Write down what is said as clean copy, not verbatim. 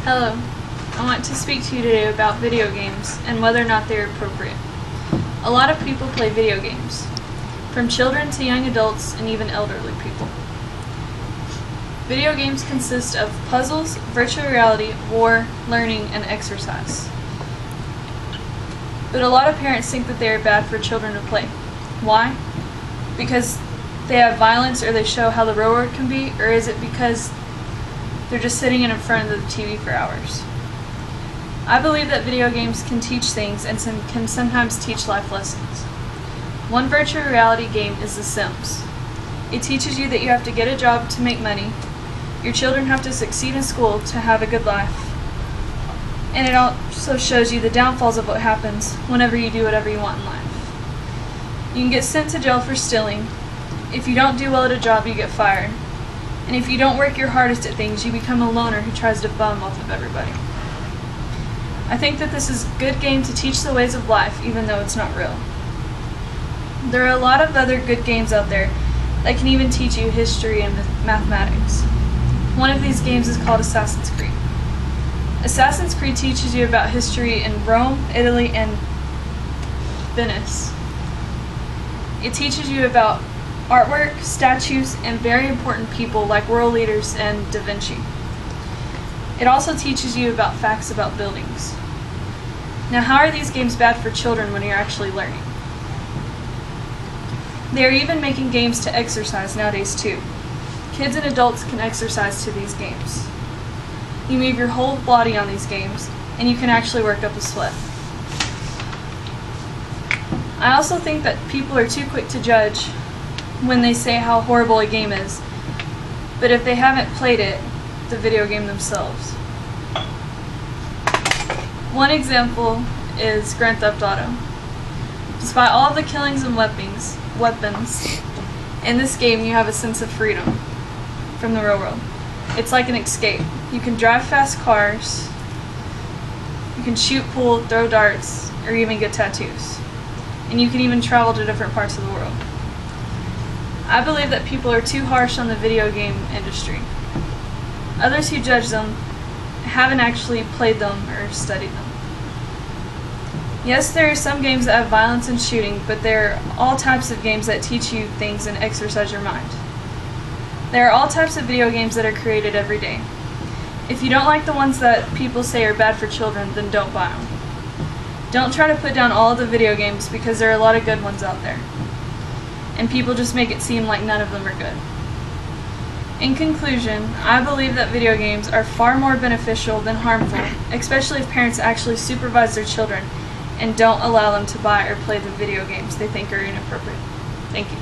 Hello. I want to speak to you today about video games and whether or not they are appropriate. A lot of people play video games, from children to young adults and even elderly people. Video games consist of puzzles, virtual reality, war, learning, and exercise. But a lot of parents think that they are bad for children to play. Why? Because they have violence or they show how the real world can be, or is it because they're just sitting in front of the TV for hours? I believe that video games can teach things and can sometimes teach life lessons. One virtual reality game is The Sims. It teaches you that you have to get a job to make money, your children have to succeed in school to have a good life, and it also shows you the downfalls of what happens whenever you do whatever you want in life. You can get sent to jail for stealing. If you don't do well at a job, you get fired. And if you don't work your hardest at things, you become a loner who tries to bum off of everybody. I think that this is a good game to teach the ways of life, even though it's not real. There are a lot of other good games out there that can even teach you history and mathematics. One of these games is called Assassin's Creed. Assassin's Creed teaches you about history in Rome, Italy, and Venice. It teaches you about artwork, statues, and very important people like world leaders and Da Vinci. It also teaches you about facts about buildings. Now, how are these games bad for children when you're actually learning? They are even making games to exercise nowadays too. Kids and adults can exercise to these games. You move your whole body on these games, and you can actually work up a sweat. I also think that people are too quick to judge when they say how horrible a game is, but if they haven't played it, the video game themselves. One example is Grand Theft Auto. Despite all the killings and weapons, in this game you have a sense of freedom from the real world. It's like an escape. You can drive fast cars, you can shoot pool, throw darts, or even get tattoos. And you can even travel to different parts of the world. I believe that people are too harsh on the video game industry. Others who judge them haven't actually played them or studied them. Yes, there are some games that have violence and shooting, but there are all types of games that teach you things and exercise your mind. There are all types of video games that are created every day. If you don't like the ones that people say are bad for children, then don't buy them. Don't try to put down all of the video games because there are a lot of good ones out there. And people just make it seem like none of them are good. In conclusion, I believe that video games are far more beneficial than harmful, especially if parents actually supervise their children and don't allow them to buy or play the video games they think are inappropriate. Thank you.